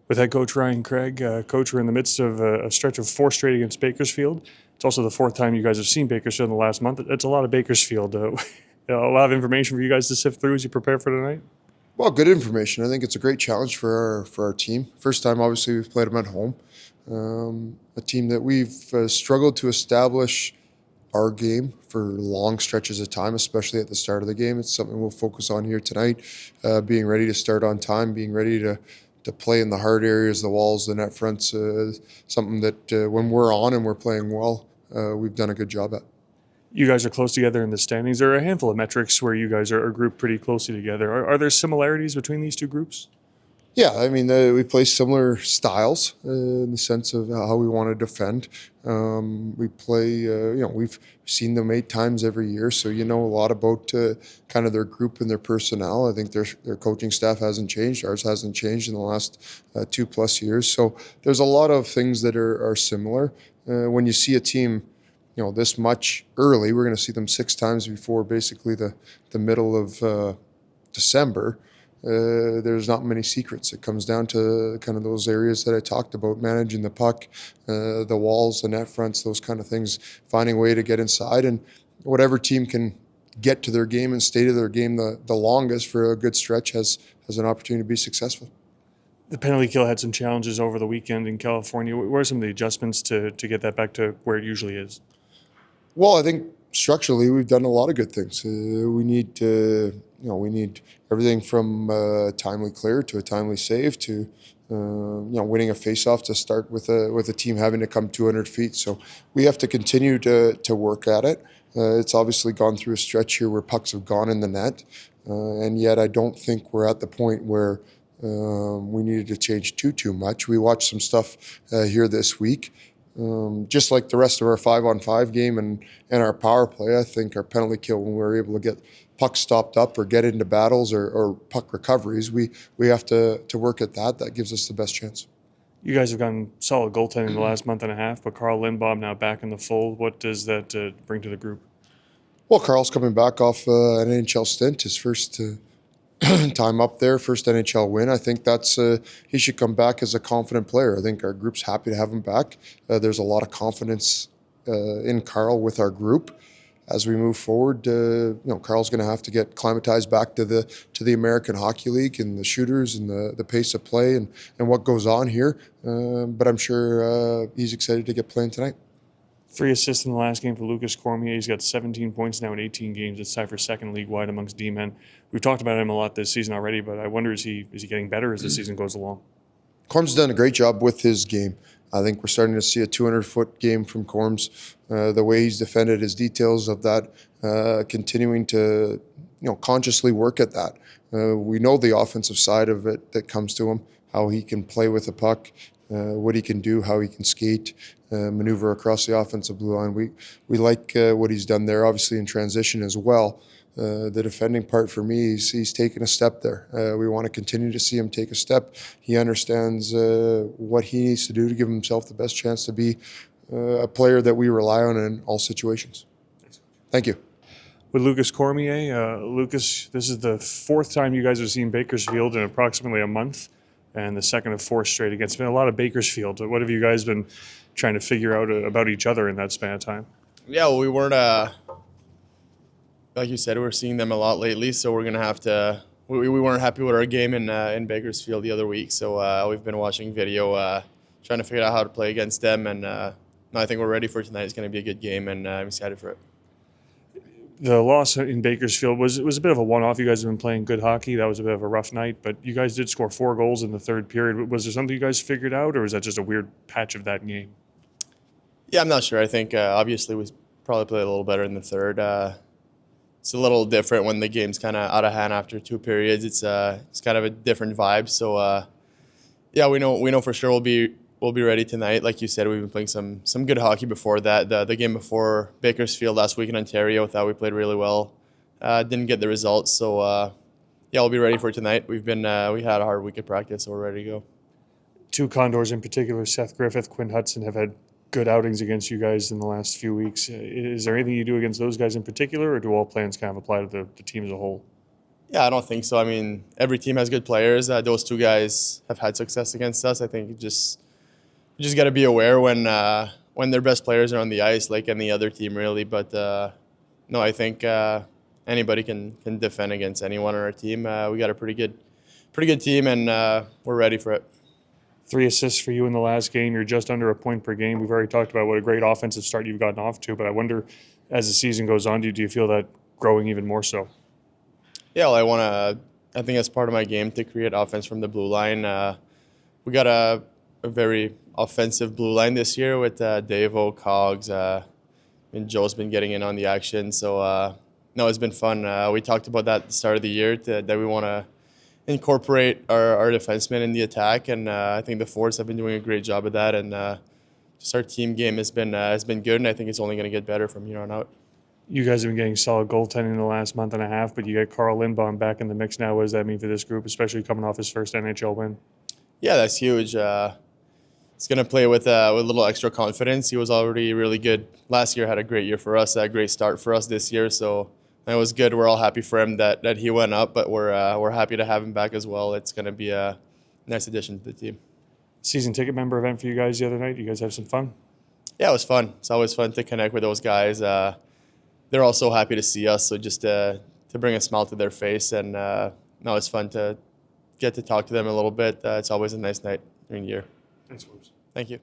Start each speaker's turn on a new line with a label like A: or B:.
A: With head coach Ryan Craig, coach, we're in the midst of a stretch of 4 straight against Bakersfield. It's also the 4th time you guys have seen Bakersfield in the last month. That's a lot of Bakersfield. A lot of information for you guys to sift through as you prepare for tonight.
B: Well, good information. I think it's a great challenge for our team. First time, obviously, we've played them at home. A team that we've struggled to establish our game for long stretches of time, especially at the start of the game. It's something we'll focus on here tonight, being ready to start on time, being ready to play in the hard areas, the walls, the net fronts, something that when we're on and we're playing well, we've done a good job at.
A: You guys are close together in the standings. There are a handful of metrics where you guys are grouped pretty closely together. Are there similarities between these two groups?
B: Yeah, I mean, we play similar styles in the sense of how we want to defend. We play, we've seen them 8 times every year, so you know a lot about kind of their group and their personnel. I think their coaching staff hasn't changed. Ours hasn't changed in the last 2+ years. So there's a lot of things that are similar. When you see a team, this much early, we're going to see them 6 times before basically the middle of December. There's not many secrets. It comes down to kind of those areas that I talked about, managing the puck, the walls, the net fronts, those kind of things, finding a way to get inside. And whatever team can get to their game and stay to their game the longest for a good stretch has an opportunity to be successful.
A: The penalty kill had some challenges over the weekend in California. What are some of the adjustments to get that back to where it usually is?
B: Well, I think structurally we've done a lot of good things. We need everything from timely clear to a timely save to winning a faceoff to start with a team having to come 200 feet. So we have to continue to work at it. It's obviously gone through a stretch here where pucks have gone in the net, and yet I don't think we're at the point where we needed to change too much. We watched some stuff here this week. Just like the rest of our 5-on-5 game and our power play, I think our penalty kill, when we're able to get pucks stopped up or get into battles or puck recoveries, we have to work at that. That gives us the best chance.
A: You guys have gotten solid goaltending in the last month and a half, but Carl Lindbaum now back in the fold. What does that bring to the group?
B: Well, Carl's coming back off an NHL stint, his first time up there, first NHL win. I think that's he should come back as a confident player. I think our group's happy to have him back. There's a lot of confidence in Carl with our group. As we move forward, Carl's going to have to get acclimatized back to the American Hockey League and the shooters and the pace of play and what goes on here. But I'm sure he's excited to get playing tonight.
A: 3 assists in the last game for Lukas Cormier. He's got 17 points now in 18 games. It's tied for second league-wide amongst D-men. We've talked about him a lot this season already, but I wonder, is he getting better as the season goes along?
B: Corm's done a great job with his game. I think we're starting to see a 200-foot game from Corms. The way he's defended, his details of that, continuing to consciously work at that. We know the offensive side of it that comes to him, how he can play with the puck, what he can do, how he can skate, maneuver across the offensive blue line. We like what he's done there, obviously in transition as well. The defending part for me, he's taken a step there. We want to continue to see him take a step. He understands what he needs to do to give himself the best chance to be a player that we rely on in all situations. Thank you.
A: With Lukas Cormier, Lucas, this is the 4th time you guys have seen Bakersfield in approximately a month, and the 2nd of 4 straight against. It's been a lot of Bakersfield. What have you guys been trying to figure out about each other in that span of time?
C: Yeah, well, we weren't, like you said, we're seeing them a lot lately, so we're going to have to – we weren't happy with our game in Bakersfield the other week, so we've been watching video, trying to figure out how to play against them, and I think we're ready for tonight. It's going to be a good game, and I'm excited for it.
A: The loss in Bakersfield was a bit of a one-off. You guys have been playing good hockey. That was a bit of a rough night, but you guys did score 4 goals in the 3rd period. Was there something you guys figured out, or was that just a weird patch of that game?
C: Yeah, I'm not sure. I think obviously we probably played a little better in the 3rd. It's a little different when the game's kind of out of hand after 2 periods. It's kind of a different vibe. So yeah, we know for sure we'll be ready tonight. Like you said, we've been playing some good hockey before that. The game before Bakersfield last week in Ontario, I thought we played really well. Didn't get the results, so yeah, we'll be ready for tonight. We had a hard week of practice, so we're ready to go.
A: 2 Condors in particular, Seth Griffith, Quinn Hudson, have had good outings against you guys in the last few weeks. Is there anything you do against those guys in particular, or do all plans kind of apply to the team as a whole?
C: Yeah, I don't think so. I mean, every team has good players. Those two guys have had success against us. I think you just got to be aware when their best players are on the ice, like any other team, really. But no, I think anybody can defend against anyone on our team. We got a pretty good team, and we're ready for it.
A: 3 assists for you in the last game. You're just under a point per game. We've already talked about what a great offensive start you've gotten off to, but I wonder, as the season goes on, do you feel that growing even more so?
C: Yeah, well, I think that's part of my game to create offense from the blue line. We got a very offensive blue line this year with Davo, Cogs, and Joe's been getting in on the action. So, no, it's been fun. We talked about that at the start of the year that we want to incorporate our defensemen in the attack, and I think the forwards have been doing a great job of that. And just our team game has been good, and I think it's only going to get better from here on out.
A: You guys have been getting solid goaltending in the last month and a half, but you get Carl Lindbaum back in the mix now. What does that mean for this group, especially coming off his first NHL win?
C: Yeah, that's huge. He's going to play with a little extra confidence. He was already really good last year. Had a great year for us. A great start for us this year. So it was good. We're all happy for him that he went up, but we're happy to have him back as well. It's going to be a nice addition to the team.
A: Season ticket member event for you guys the other night. You guys have some fun?
C: Yeah, it was fun. It's always fun to connect with those guys. They're all so happy to see us. So just to bring a smile to their face, and no, it's fun to get to talk to them a little bit. It's always a nice night during the year.
A: Thanks, folks.
C: Thank you.